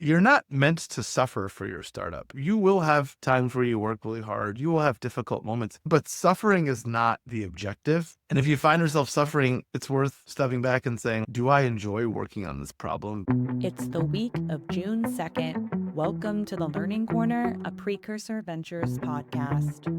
You're not meant to suffer for your startup. You will have times where you work really hard. You will have difficult moments, but suffering is not the objective. And if you find yourself suffering, it's worth stepping back and saying, do I enjoy working on this problem? It's the week of June 2nd. Welcome to the Learning Corner, a Precursor Ventures podcast.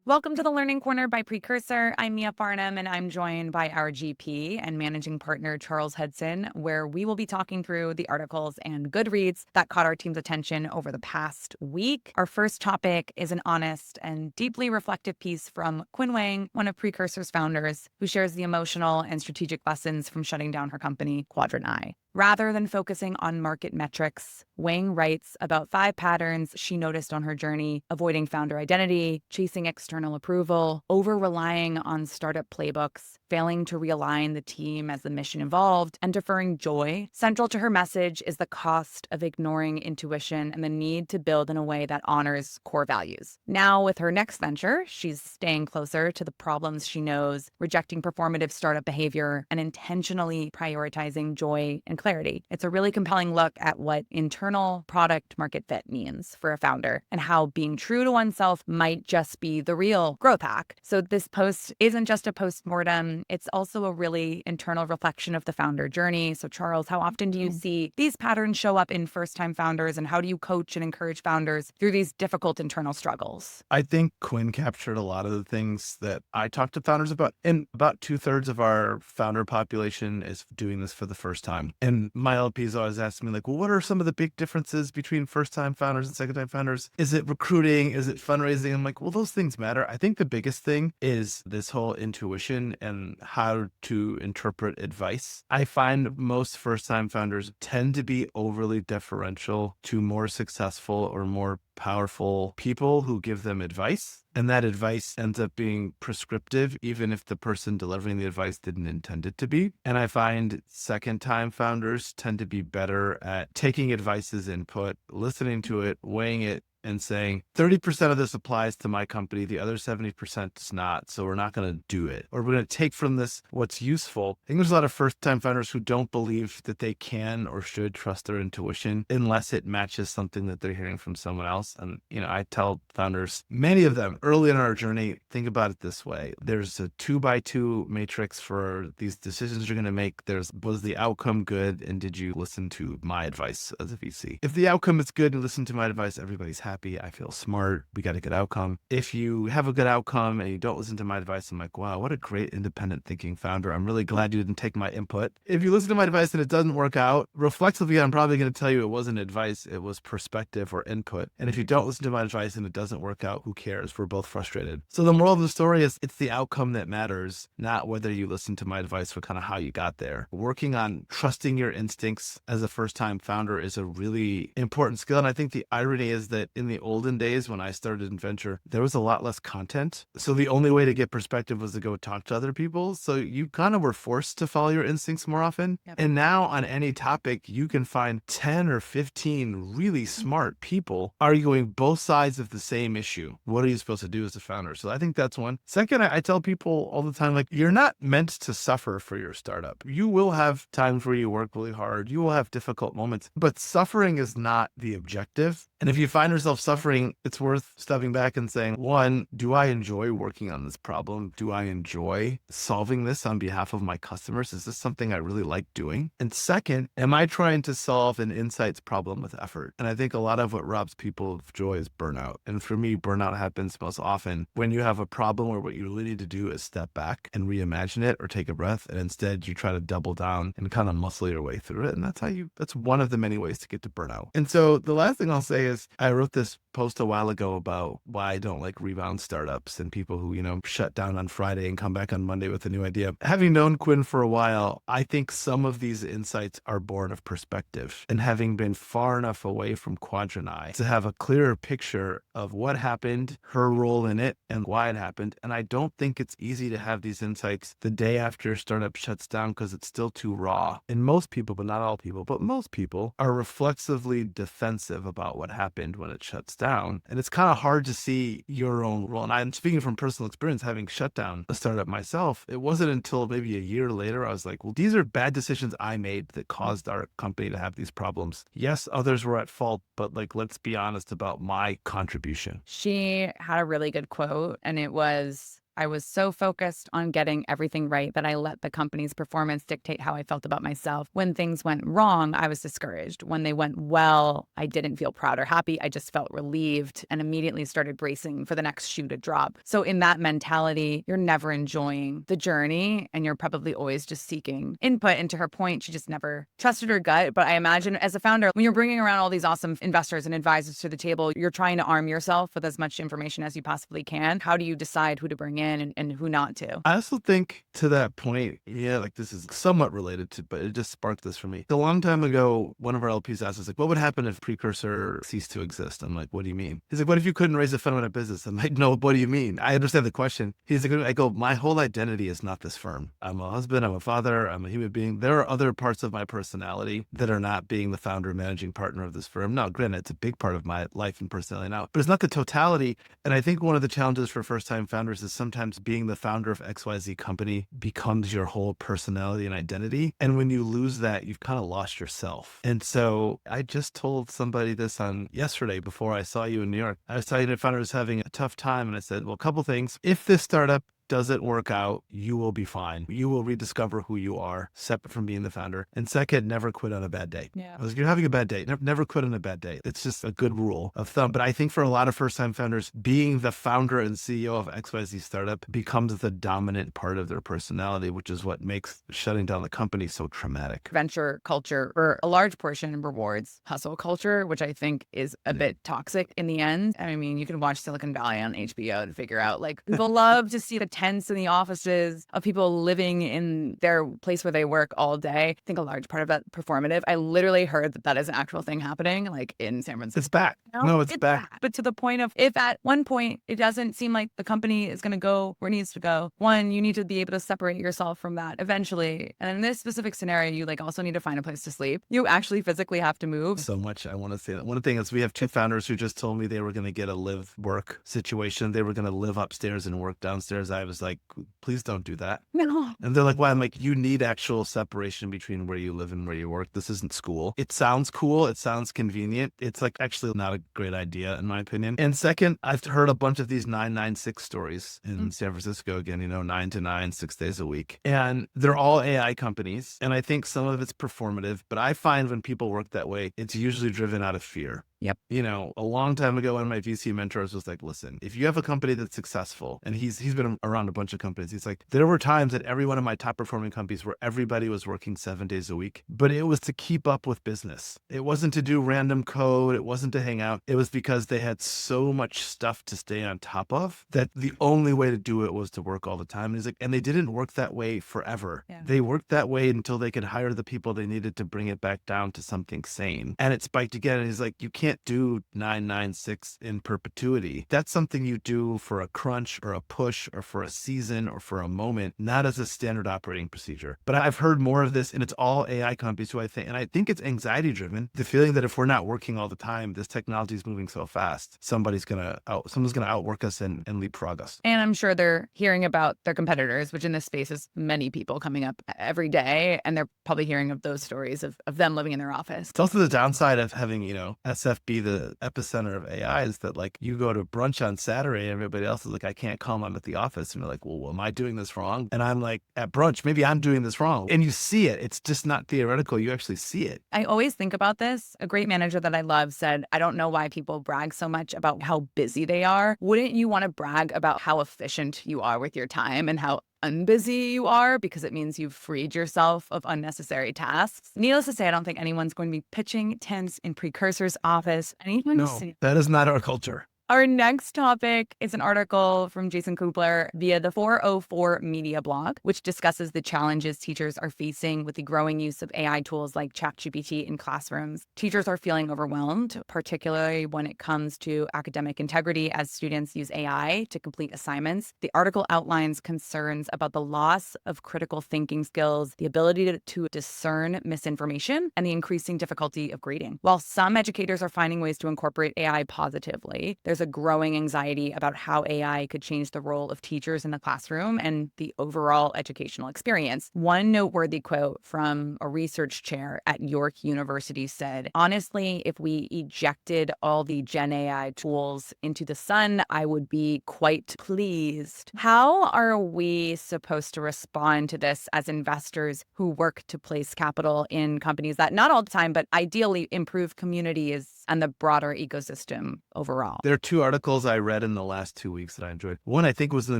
Welcome to the Learning Corner by Precursor. I'm Mia Farnham, and I'm joined by our GP and managing partner, Charles Hudson, where we will be talking through the articles and good reads that caught our team's attention over the past week. Our first topic is an honest and deeply reflective piece from Quinn Wang, one of Precursor's founders, who shares the emotional and strategic lessons from shutting down her company, Quadrant I. Rather than focusing on market metrics, Wang writes about 5 patterns she noticed on her journey: avoiding founder identity, chasing external approval, over-relying on startup playbooks, failing to realign the team as the mission evolved, and deferring joy. Central to her message is the cost of ignoring intuition and the need to build in a way that honors core values. Now, with her next venture, she's staying closer to the problems she knows, rejecting performative startup behavior, and intentionally prioritizing joy and clarity. It's a really compelling look at what internal product market fit means for a founder and how being true to oneself might just be the real growth hack. So this post isn't just a postmortem, it's also a really internal reflection of the founder journey. So Charles, how often do you see these patterns show up in first-time founders, and how do you coach and encourage founders through these difficult internal struggles? I think Quinn captured a lot of the things that I talk to founders about. And about 2/3 of our founder population is doing this for the first time. And my LPs always ask me, like, well, what are some of the big differences between first-time founders and second-time founders? Is it recruiting? Is it fundraising? I'm like, well, those things matter. I think the biggest thing is this whole intuition and how to interpret advice. I find most first-time founders tend to be overly deferential to more successful or more powerful people who give them advice. And that advice ends up being prescriptive, even if the person delivering the advice didn't intend it to be. And I find second-time founders tend to be better at taking advice as input, listening to it, weighing it, and saying 30% of this applies to my company, the other 70% does not. So we're not going to do it. Or we're going to take from this what's useful. I think there's a lot of first-time founders who don't believe that they can or should trust their intuition unless it matches something that they're hearing from someone else. And, I tell founders, many of them early in our journey, think about it this way. There's a 2x2 matrix for these decisions you're going to make. Was the outcome good? And did you listen to my advice as a VC? If the outcome is good and listen to my advice, everybody's happy. I feel smart. We got a good outcome. If you have a good outcome and you don't listen to my advice, I'm like, wow, what a great independent thinking founder. I'm really glad you didn't take my input. If you listen to my advice and it doesn't work out, reflexively, I'm probably going to tell you it wasn't advice. It was perspective or input. And if you don't listen to my advice and it doesn't work out, who cares? We're both frustrated. So the moral of the story is it's the outcome that matters, not whether you listen to my advice or kind of how you got there. Working on trusting your instincts as a first-time founder is a really important skill. And I think the irony is that in the olden days when I started in venture, there was a lot less content. So the only way to get perspective was to go talk to other people. So you kind of were forced to follow your instincts more often. Yep. And now on any topic, you can find 10 or 15 really smart people arguing both sides of the same issue. What are you supposed to do as a founder? So I think that's one. Second, I tell people all the time, like, you're not meant to suffer for your startup. You will have times where you work really hard. You will have difficult moments, but suffering is not the objective. And if you find yourself suffering, it's worth stepping back and saying, one, do I enjoy working on this problem? Do I enjoy solving this on behalf of my customers? Is this something I really like doing? And second, am I trying to solve an insights problem with effort? And I think a lot of what robs people of joy is burnout. And for me, burnout happens most often when you have a problem where what you really need to do is step back and reimagine it or take a breath. And instead you try to double down and kind of muscle your way through it. And that's one of the many ways to get to burnout. And so the last thing I'll say is I wrote this post a while ago about why I don't like rebound startups and people who, shut down on Friday and come back on Monday with a new idea. Having known Quinn for a while, I think some of these insights are born of perspective. And having been far enough away from Quadrant I to have a clearer picture of what happened, her role in it, and why it happened. And I don't think it's easy to have these insights the day after your startup shuts down because it's still too raw. And most people, but not all people, but most people are reflexively defensive about what happened when it shuts down. And it's kind of hard to see your own role. And I'm speaking from personal experience, having shut down a startup myself. It wasn't until maybe a year later, I was like, well, these are bad decisions I made that caused our company to have these problems. Yes, others were at fault, but like, let's be honest about my contribution. She had a really good quote, and it was, I was so focused on getting everything right that I let the company's performance dictate how I felt about myself. When things went wrong, I was discouraged. When they went well, I didn't feel proud or happy. I just felt relieved and immediately started bracing for the next shoe to drop. So in that mentality, you're never enjoying the journey, and you're probably always just seeking input. And to her point, she just never trusted her gut. But I imagine as a founder, when you're bringing around all these awesome investors and advisors to the table, you're trying to arm yourself with as much information as you possibly can. How do you decide who to bring in and who not to? I also think to that point, yeah, like this is somewhat related to, but it just sparked this for me. A long time ago, one of our LPs asked us, like, what would happen if Precursor ceased to exist? I'm like, what do you mean? He's like, what if you couldn't raise a fund on a business? I'm like, no, what do you mean? I understand the question. He's like, I go, my whole identity is not this firm. I'm a husband, I'm a father, I'm a human being. There are other parts of my personality that are not being the founder, managing partner of this firm. Now, granted, it's a big part of my life and personality now, but it's not the totality. And I think one of the challenges for first-time founders is sometimes being the founder of XYZ company becomes your whole personality and identity. And when you lose that, you've kind of lost yourself. And so I just told somebody this on yesterday before I saw you in New York. I was telling a founder was having a tough time. And I said, well, a couple things. If this startup doesn't work out, you will be fine. You will rediscover who you are, separate from being the founder. And second, never quit on a bad day. Yeah. I was like, you're having a bad day. Never quit on a bad day. It's just a good rule of thumb. But I think for a lot of first-time founders, being the founder and CEO of XYZ startup becomes the dominant part of their personality, which is what makes shutting down the company so traumatic. Venture culture, for a large portion, rewards hustle culture, which I think is a bit toxic in the end. I mean, you can watch Silicon Valley on HBO to figure out, like, people love to see the tents in the offices of people living in their place where they work all day. I think a large part of that performative. I literally heard that is an actual thing happening, like in San Francisco. It's back. No, it's back. But to the point of, if at one point it doesn't seem like the company is going to go where it needs to go, one, you need to be able to separate yourself from that eventually. And in this specific scenario, you like also need to find a place to sleep. You actually physically have to move. So much I want to say that. One thing is we have two founders who just told me they were going to get a live work situation. They were going to live upstairs and work downstairs. I was like, please don't do that. No. And they're like, why? I'm like, you need actual separation between where you live and where you work. This isn't school. It sounds cool. It sounds convenient. It's like actually not a great idea in my opinion. And second, I've heard a bunch of these 996 stories in San Francisco again, 9 to 9, 6 days a week. And they're all AI companies. And I think some of it's performative, but I find when people work that way, it's usually driven out of fear. Yep. A long time ago, one of my VC mentors was like, listen, if you have a company that's successful, and he's been around a bunch of companies, he's like, there were times at every one of my top performing companies where everybody was working 7 days a week, but it was to keep up with business. It wasn't to do random code. It wasn't to hang out. It was because they had so much stuff to stay on top of that the only way to do it was to work all the time. And he's like, and they didn't work that way forever. Yeah. They worked that way until they could hire the people they needed to bring it back down to something sane. And it spiked again. And he's like, you can't do 996 in perpetuity. That's something you do for a crunch or a push or for a season or for a moment, not as a standard operating procedure. But I've heard more of this, and it's all AI companies who I think it's anxiety driven. The feeling that if we're not working all the time, this technology is moving so fast, someone's gonna outwork us and leapfrog us. And I'm sure they're hearing about their competitors, which in this space is many people coming up every day. And they're probably hearing of those stories of them living in their office. It's also the downside of having, SF be the epicenter of AI is that like you go to brunch on Saturday and everybody else is like, I can't come, I'm at the office. And you're like, well, am I doing this wrong? And I'm like, at brunch, maybe I'm doing this wrong. And you see it. It's just not theoretical. You actually see it. I always think about this. A great manager that I love said, I don't know why people brag so much about how busy they are. Wouldn't you want to brag about how efficient you are with your time and how unbusy you are, because it means you've freed yourself of unnecessary tasks? Needless to say, I don't think anyone's going to be pitching tents in Precursor's office anytime No, soon. that is not our culture. Our next topic is an article from Jason Kubler via the 404 Media blog, which discusses the challenges teachers are facing with the growing use of AI tools like ChatGPT in classrooms. Teachers are feeling overwhelmed, particularly when it comes to academic integrity as students use AI to complete assignments. The article outlines concerns about the loss of critical thinking skills, the ability to discern misinformation, and the increasing difficulty of grading. While some educators are finding ways to incorporate AI positively, there's a growing anxiety about how AI could change the role of teachers in the classroom and the overall educational experience. One noteworthy quote from a research chair at York University said, "Honestly, if we ejected all the Gen AI tools into the sun, I would be quite pleased." How are we supposed to respond to this as investors who work to place capital in companies that not all the time, but ideally improve communities and the broader ecosystem overall? There are two articles I read in the last 2 weeks that I enjoyed. One, I think, was in the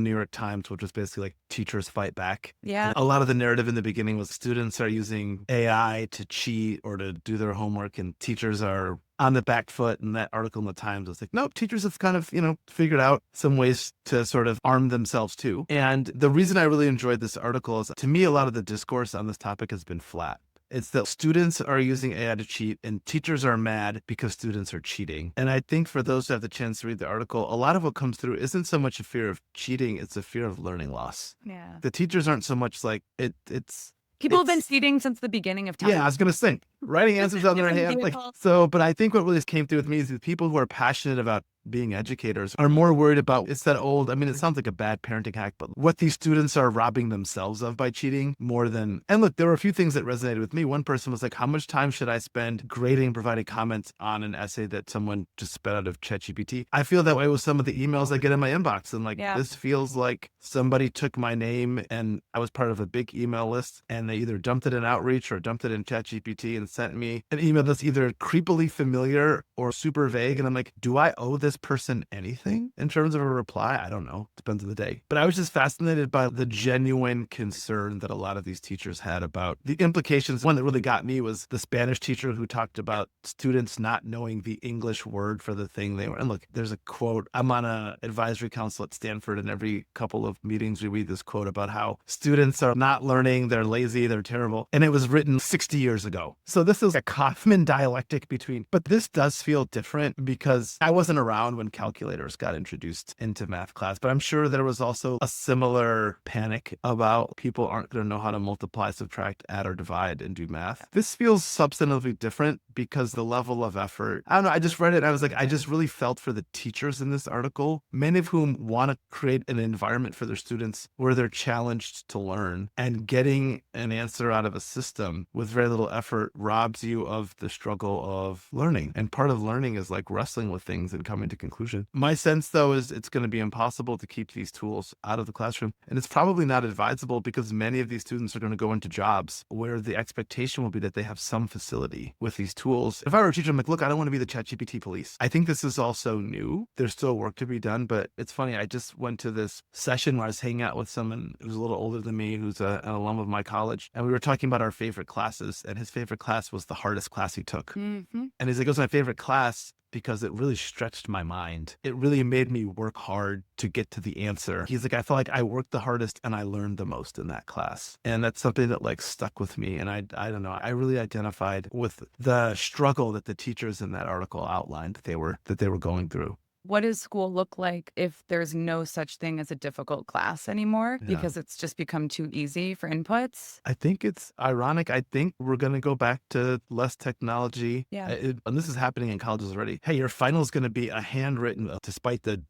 New York Times, which was basically like teachers fight back. Yeah. And a lot of the narrative in the beginning was students are using AI to cheat or to do their homework, and teachers are on the back foot. And that article in the Times was like, nope, teachers have kind of, figured out some ways to sort of arm themselves too. And the reason I really enjoyed this article is, to me, a lot of the discourse on this topic has been flat. It's that students are using AI to cheat and teachers are mad because students are cheating. And I think for those who have the chance to read the article, a lot of what comes through isn't so much a fear of cheating, it's a fear of learning loss. Yeah. The teachers aren't so much like it's People have been cheating since the beginning of time. yeah, I was going to say, writing answers on their hand. But I think what really came through with me is the people who are passionate about being educators are more worried about, it's that old, it sounds like a bad parenting hack, but what these students are robbing themselves of by cheating more than, and look, there were a few things that resonated with me. One person was like, how much time should I spend grading, providing comments on an essay that someone just spit out of ChatGPT? I feel that way with some of the emails I get in my inbox. And This feels like somebody took my name and I was part of a big email list and they either dumped it in Outreach or dumped it in ChatGPT and sent me an email that's either creepily familiar or super vague. And I'm like, do I owe this person anything in terms of a reply? I don't know. Depends on the day. But I was just fascinated by the genuine concern that a lot of these teachers had about the implications. One that really got me was the Spanish teacher who talked about students not knowing the English word for the thing they were. And look, there's a quote. I'm on an advisory council at Stanford, and every couple of meetings we read this quote about how students are not learning, they're lazy, they're terrible. And it was written 60 years ago. So this is a common dialectic between, but this does feel different because I wasn't around when calculators got introduced into math class, but I'm sure there was also a similar panic about people aren't going to know how to multiply, subtract, add, or divide and do math. This feels substantively different because the level of effort, I don't know, I just read it and I was like, I just really felt for the teachers in this article, many of whom want to create an environment for their students where they're challenged to learn, and getting an answer out of a system with very little effort robs you of the struggle of learning. And part of learning is like wrestling with things and coming to conclusion. My sense, though, is it's going to be impossible to keep these tools out of the classroom. And it's probably not advisable because many of these students are going to go into jobs where the expectation will be that they have some facility with these tools. If I were a teacher, I'm like, look, I don't want to be the ChatGPT police. I think this is also new. There's still work to be done, but it's funny. I just went to this session where I was hanging out with someone who's a little older than me, who's an alum of my college. And we were talking about our favorite classes, and his favorite class was the hardest class he took. Mm-hmm. And he's like, it was my favorite class because it really stretched my mind. It really made me work hard to get to the answer. He's like, I felt like I worked the hardest and I learned the most in that class. And that's something that like stuck with me. And I don't know, I really identified with the struggle that the teachers in that article outlined that they were going through. What does school look like if there's no such thing as a difficult class anymore because it's just become too easy for inputs? I think it's ironic. I think we're going to go back to less technology. Yeah. And this is happening in colleges already. Hey, your final is going to be a handwritten, despite the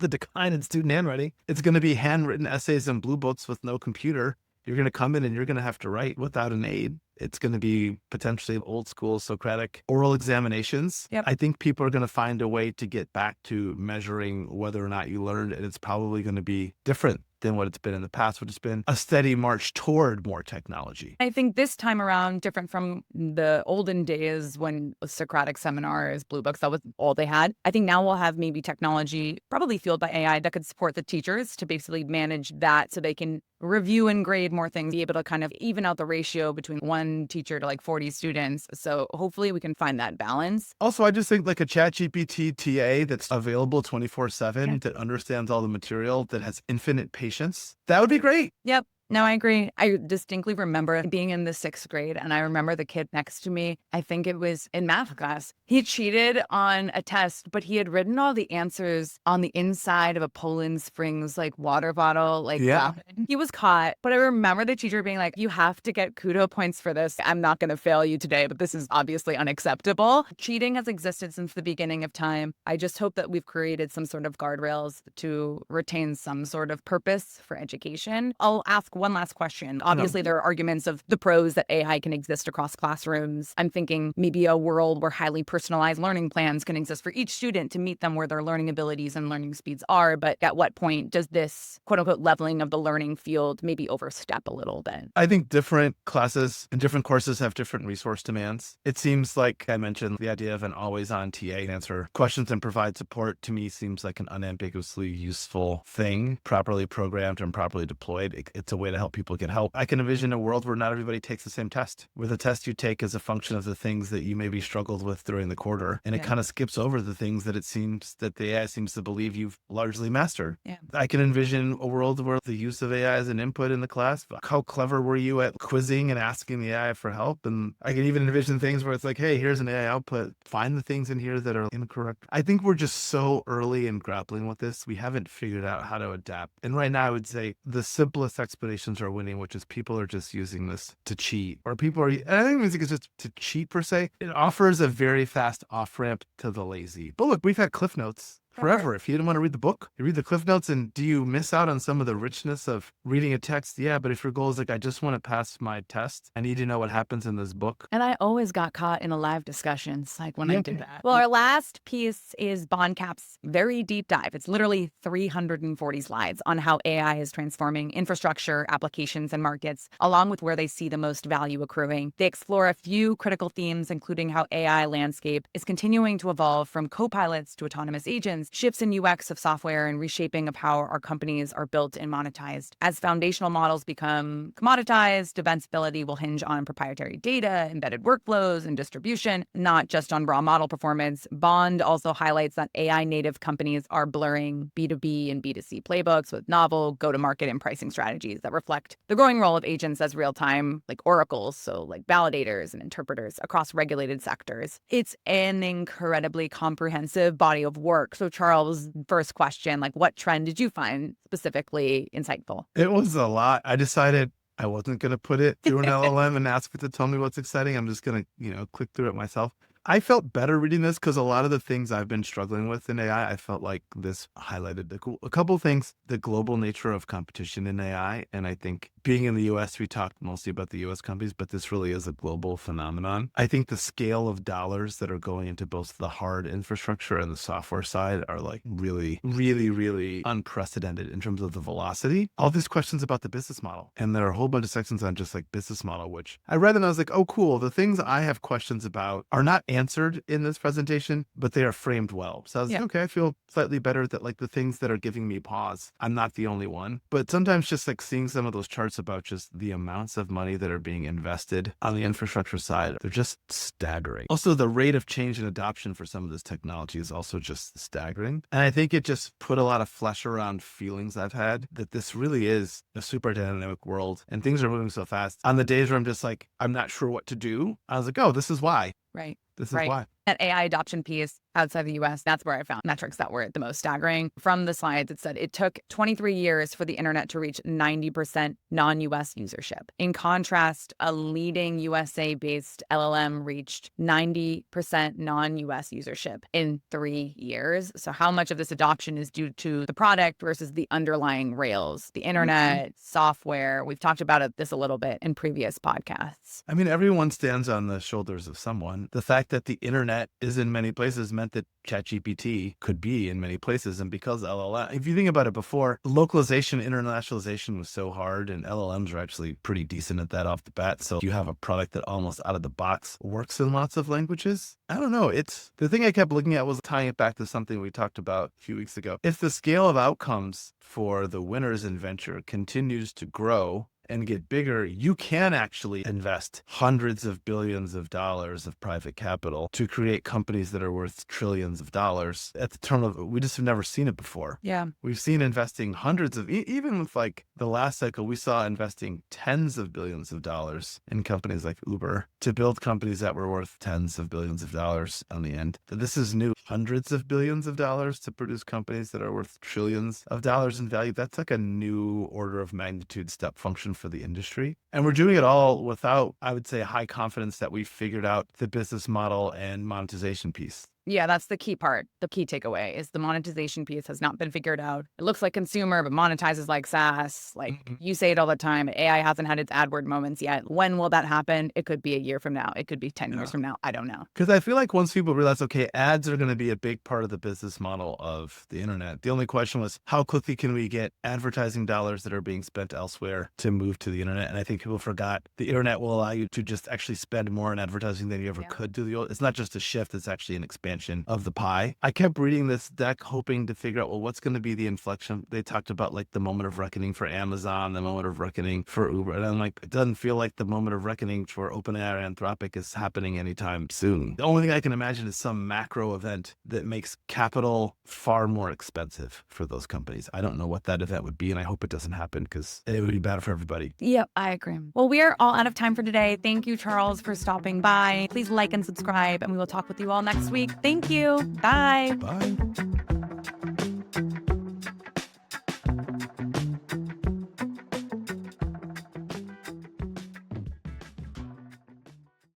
decline in student handwriting, it's going to be handwritten essays in blue books with no computer. You're going to come in and you're going to have to write without an aid. It's going to be potentially old school Socratic oral examinations. Yep. I think people are going to find a way to get back to measuring whether or not you learned, and it's probably going to be different than what it's been in the past, which has been a steady march toward more technology. I think this time around, different from the olden days when Socratic seminars, blue books, that was all they had. I think now we'll have maybe technology, probably fueled by AI, that could support the teachers to basically manage that so they can review and grade more things, be able to kind of even out the ratio between one teacher to like 40 students. So hopefully we can find that balance. Also, I just think like a ChatGPT TA that's available 24/7, Yeah. that understands all the material, that has infinite patience, that would be great. Yep. No, I agree. I distinctly remember being in the 6th grade, and I remember the kid next to me, I think it was in math class. He cheated on a test, but he had written all the answers on the inside of a Poland Springs like water bottle, like Yeah. he was caught. But I remember the teacher being like, "You have to get kudo points for this. I'm not going to fail you today, but this is obviously unacceptable." Cheating has existed since the beginning of time. I just hope that we've created some sort of guardrails to retain some sort of purpose for education. I'll ask one last question. Obviously, there are arguments of the pros that AI can exist across classrooms. I'm thinking maybe a world where highly personalized learning plans can exist for each student to meet them where their learning abilities and learning speeds are. But at what point does this quote unquote leveling of the learning field maybe overstep a little bit? I think different classes and different courses have different resource demands. It seems like I mentioned the idea of an always on TA to answer questions and provide support to me seems like an unambiguously useful thing, properly programmed and properly deployed. It's a way to help people get help. I can envision a world where not everybody takes the same test, where the test you take is a function of the things that you maybe struggled with during the quarter. And it kind of skips over the things that it seems that the AI seems to believe you've largely mastered. Yeah. I can envision a world where the use of AI as an input in the class, how clever were you at quizzing and asking the AI for help? And I can even envision things where it's like, hey, here's an AI output. Find the things in here that are incorrect. I think we're just so early in grappling with this. We haven't figured out how to adapt. And right now I would say the simplest explanations are winning, which is people are just using this to cheat, or people are, and I don't even think it's just to cheat per se. It offers a very fast off ramp to the lazy. But look, we've had Cliff Notes forever. If you didn't want to read the book, you read the Cliff Notes, and do you miss out on some of the richness of reading a text? Yeah, but if your goal is like, I just want to pass my test, I need to know what happens in this book. And I always got caught in a live discussions like when I did that. Well, our last piece is BondCap's very deep dive. It's literally 340 slides on how AI is transforming infrastructure, applications, and markets, along with where they see the most value accruing. They explore a few critical themes, including how AI landscape is continuing to evolve from co-pilots to autonomous agents, shifts in UX of software, and reshaping of how our companies are built and monetized. As foundational models become commoditized, defensibility will hinge on proprietary data, embedded workflows, and distribution, not just on raw model performance. Bond also highlights that AI native companies are blurring B2B and B2C playbooks with novel go-to-market and pricing strategies that reflect the growing role of agents as real-time, like oracles, so like validators and interpreters across regulated sectors. It's an incredibly comprehensive body of work. So Charles, first question, like what trend did you find specifically insightful? It was a lot. I decided I wasn't going to put it through an LLM and ask it to tell me what's exciting. I'm just going to, click through it myself. I felt better reading this because a lot of the things I've been struggling with in AI, I felt like this highlighted a couple of things, the global nature of competition in AI. And I think being in the US, we talked mostly about the US companies, but this really is a global phenomenon. I think the scale of dollars that are going into both the hard infrastructure and the software side are like really, really, really unprecedented in terms of the velocity. All these questions about the business model. And there are a whole bunch of sections on just like business model, which I read and I was like, oh, cool. The things I have questions about are not answered in this presentation, but they are framed well. So I was like, okay, I feel slightly better that like the things that are giving me pause, I'm not the only one. But sometimes just like seeing some of those charts about just the amounts of money that are being invested on the infrastructure side, they're just staggering. Also, the rate of change and adoption for some of this technology is also just staggering. And I think it just put a lot of flesh around feelings I've had that this really is a super dynamic world and things are moving so fast. On the days where I'm just like, I'm not sure what to do, I was like, oh, this is why. Right. This is why. That AI adoption piece outside the US, that's where I found metrics that were the most staggering. From the slides, it said it took 23 years for the internet to reach 90% non-US usership. In contrast, a leading USA-based LLM reached 90% non-US usership in 3 years. So how much of this adoption is due to the product versus the underlying rails, the internet, software? We've talked about this a little bit in previous podcasts. I mean, everyone stands on the shoulders of someone. The fact that the internet is in many places meant forefront that ChatGPT could be in many places. And because LLM, if you think about it before, localization, internationalization was so hard, and LLMs are actually pretty decent at that off the bat. So you have a product that almost out of the box works in lots of languages. I don't know. It's the thing I kept looking at was tying it back to something we talked about a few weeks ago. If the scale of outcomes for the winners in venture continues to grow and get bigger, you can actually invest hundreds of billions of dollars of private capital to create companies that are worth trillions of dollars. At the turn of, we just have never seen it before. Yeah. We've seen investing hundreds of, even with like the last cycle, we saw investing tens of billions of dollars in companies like Uber to build companies that were worth tens of billions of dollars on the end. This is new. Hundreds of billions of dollars to produce companies that are worth trillions of dollars in value. That's like a new order of magnitude step function for the industry. And we're doing it all without, I would say, high confidence that we've figured out the business model and monetization piece. Yeah, that's the key part. The key takeaway is the monetization piece has not been figured out. It looks like consumer, but monetizes like SaaS. Like you say it all the time, AI hasn't had its AdWord moments yet. When will that happen? It could be a year from now. It could be 10 years from now. I don't know. Because I feel like once people realize, okay, ads are going to be a big part of the business model of the internet. The only question was, how quickly can we get advertising dollars that are being spent elsewhere to move to the internet? And I think people forgot the internet will allow you to just actually spend more on advertising than you ever could do the old. It's not just a shift, it's actually an expansion of the pie. I kept reading this deck hoping to figure out, well, what's going to be the inflection? They talked about like the moment of reckoning for Amazon, the moment of reckoning for Uber. And I'm like, it doesn't feel like the moment of reckoning for OpenAI and Anthropic is happening anytime soon. The only thing I can imagine is some macro event that makes capital far more expensive for those companies. I don't know what that event would be, and I hope it doesn't happen because it would be bad for everybody. Yep, I agree. Well, we are all out of time for today. Thank you, Charles, for stopping by. Please like and subscribe, and we will talk with you all next week. Thank you. Bye. Bye.